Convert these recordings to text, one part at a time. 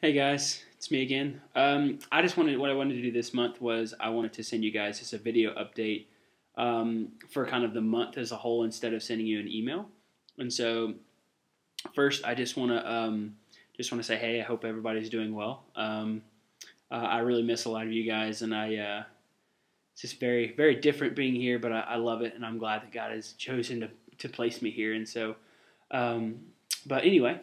Hey guys, it's me again. What I wanted to do this month was I wanted to send you guys just a video update for kind of the month as a whole instead of sending you an email. And so first, I just want to say, hey, I hope everybody's doing well. I really miss a lot of you guys, and it's just very different being here, but I love it, and I'm glad that God has chosen to place me here. And so, um, but anyway,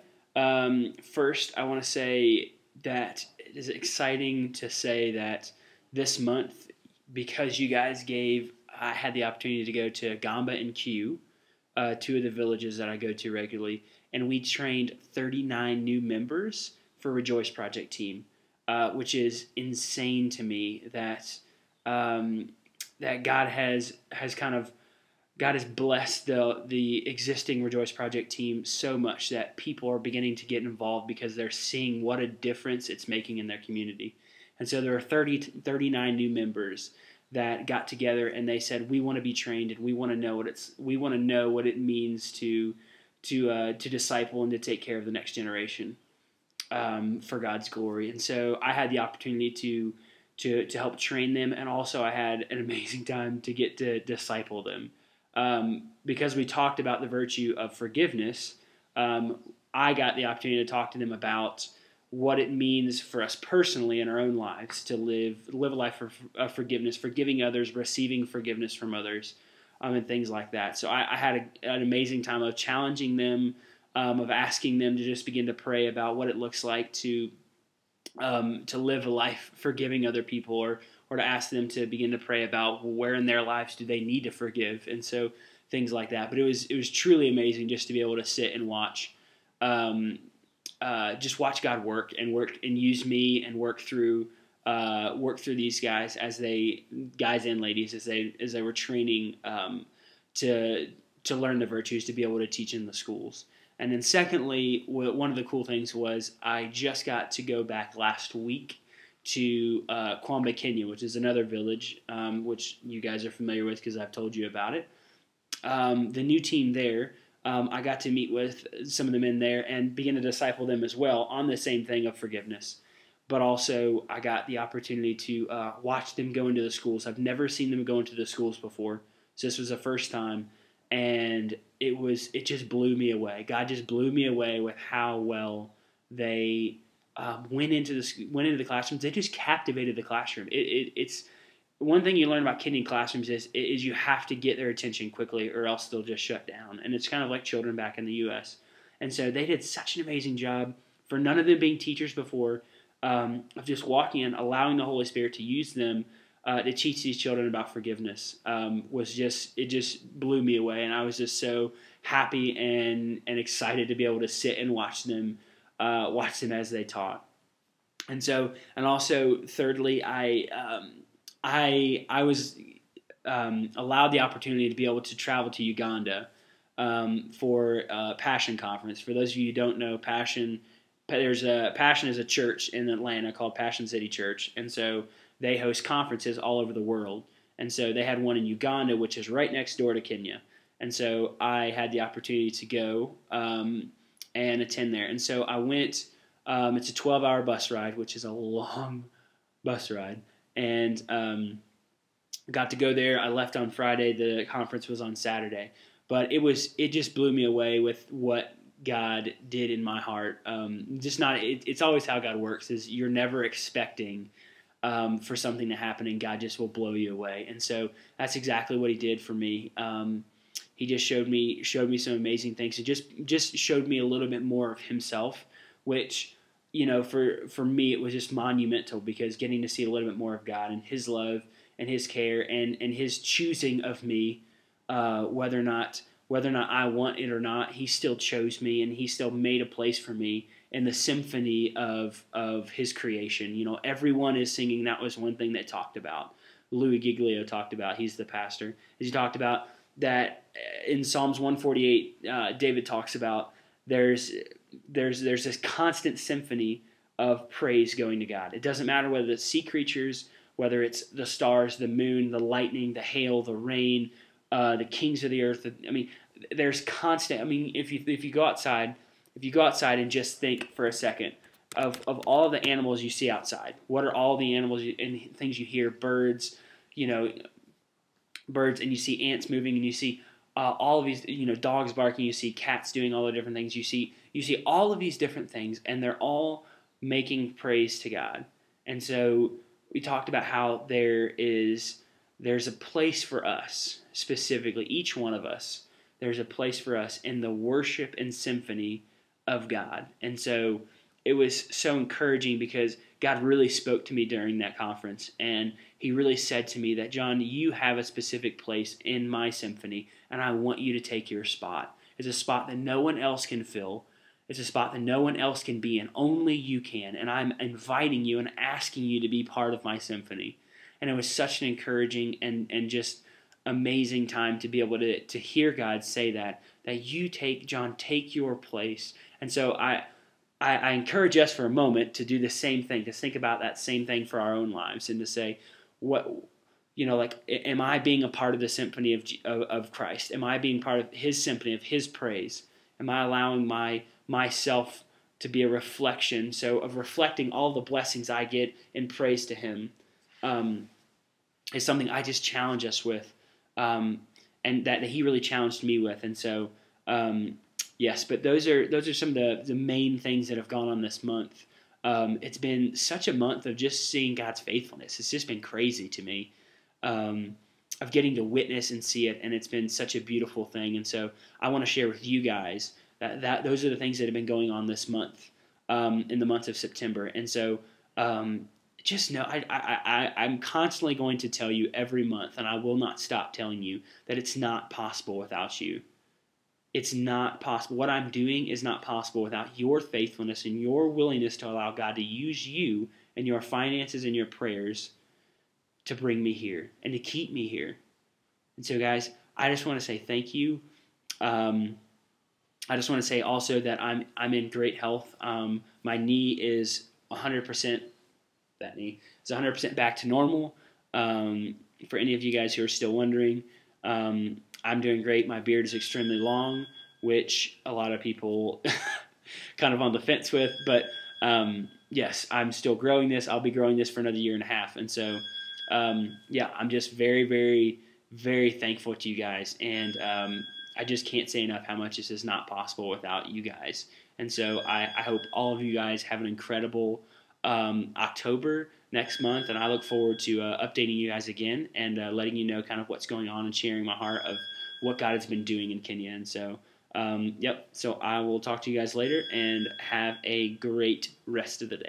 first I want to say that it is exciting to say that this month, because you guys I had the opportunity to go to Gamba and Q, two of the villages that I go to regularly, and we trained 39 new members for Rejoice Project Team, which is insane to me um, that God has blessed the existing Rejoice Project team so much that people are beginning to get involved because they're seeing what a difference it's making in their community. And so there are 39 new members that got together and they said, we want to be trained and we want to know what it means to disciple and to take care of the next generation for God's glory. And so I had the opportunity to help train them, and also I had an amazing time to get to disciple them. Because we talked about the virtue of forgiveness, I got the opportunity to talk to them about what it means for us personally in our own lives to live a life of forgiveness, forgiving others, receiving forgiveness from others, and things like that. So I had an amazing time of challenging them, of asking them to just begin to pray about what it looks like to live a life forgiving other people, or to ask them to begin to pray about where in their lives do they need to forgive, and so things like that. But it was truly amazing just to be able to sit and just watch God work and use me and work through these guys guys and ladies as they were training to learn the virtues to be able to teach in the schools. And then secondly, one of the cool things was I just got to go back last week to Kwamba, Kenya, which is another village, which you guys are familiar with because I've told you about it. The new team there, I got to meet with some of the men there and begin to disciple them as well on the same thing of forgiveness. But also, I got the opportunity to watch them go into the schools. I've never seen them go into the schools before, so this was the first time, and it just blew me away. God just blew me away with how well they went into the classrooms. They just captivated the classroom. It's one thing you learn about Kenyan classrooms is you have to get their attention quickly, or else they'll just shut down. And it's kind of like children back in the U.S. And so they did such an amazing job, for none of them being teachers before, of just walking in, allowing the Holy Spirit to use them to teach these children about forgiveness. It just blew me away, and I was just so happy and excited to be able to sit and watch them as they taught. And also thirdly, I was allowed the opportunity to be able to travel to Uganda for a Passion conference. For those of you who don't know, Passion is a church in Atlanta called Passion City Church, and so they host conferences all over the world. And so they had one in Uganda, which is right next door to Kenya. And so I had the opportunity to go and attend there. And so I went. It's a 12-hour bus ride, which is a long bus ride, and got to go there. I left on Friday. The conference was on Saturday, but it just blew me away with what God did in my heart. It's always how God works. Is you're never expecting for something to happen, and God just will blow you away. And so that's exactly what He did for me. He just showed me some amazing things. He just showed me a little bit more of Himself, which, for me it was just monumental, because getting to see a little bit more of God and His love and His care and His choosing of me, whether or not I want it or not, He still chose me, and He still made a place for me in the symphony of His creation. Everyone is singing. That was one thing they talked about. Louis Giglio talked about. He's the pastor. He talked about that in Psalms 148. David talks about there's this constant symphony of praise going to God. It doesn't matter whether it's sea creatures, whether it's the stars, the moon, the lightning, the hail, the rain, the kings of the earth. There's constant. If you go outside and just think for a second, of all the animals you see outside. What are all the animals and things you hear? Birds, birds, and you see ants moving, and you see all of these, dogs barking. You see cats doing all the different things. You see all of these different things, and they're all making praise to God. And so we talked about how there's a place for us specifically, each one of us. There's a place for us in the worship and symphony of God. And so it was so encouraging because God really spoke to me during that conference, and he really said to me that, John, you have a specific place in my symphony, and I want you to take your spot. It's a spot that no one else can fill. It's a spot that no one else can be in. Only you can, and I'm inviting you and asking you to be part of my symphony. And it was such an encouraging and just amazing time to be able to hear God say that you take your place. And so I encourage us for a moment to do the same thing, to think about that same thing for our own lives, and to say, am I being a part of the symphony of Christ? Am I being part of his symphony, of his praise? Am I allowing myself to be a reflection, so of reflecting all the blessings I get in praise to him, is something I just challenge us with, and that he really challenged me with. And so, yes, but those are some of the main things that have gone on this month. It's been such a month of just seeing God's faithfulness. It's just been crazy to me, of getting to witness and see it, and it's been such a beautiful thing. And so I want to share with you guys that those are the things that have been going on this month, in the month of September. And so just know I'm constantly going to tell you every month, and I will not stop telling you, that it's not possible without you. It's not possible. What I'm doing is not possible without your faithfulness and your willingness to allow God to use you and your finances and your prayers to bring me here and to keep me here. And so, guys, I just want to say thank you. I just want to say also that I'm in great health. My knee is 100%. That knee is 100% back to normal. For any of you guys who are still wondering, I'm doing great. My beard is extremely long, which a lot of people kind of on the fence with. But yes, I'm still growing this. I'll be growing this for another year and a half. And so, yeah, I'm just very, very, very thankful to you guys. And I just can't say enough how much this is not possible without you guys. And so I hope all of you guys have an incredible October next month, and I look forward to updating you guys again and letting you know kind of what's going on and sharing my heart of what God has been doing in Kenya. And so, yep, so I will talk to you guys later, and have a great rest of the day.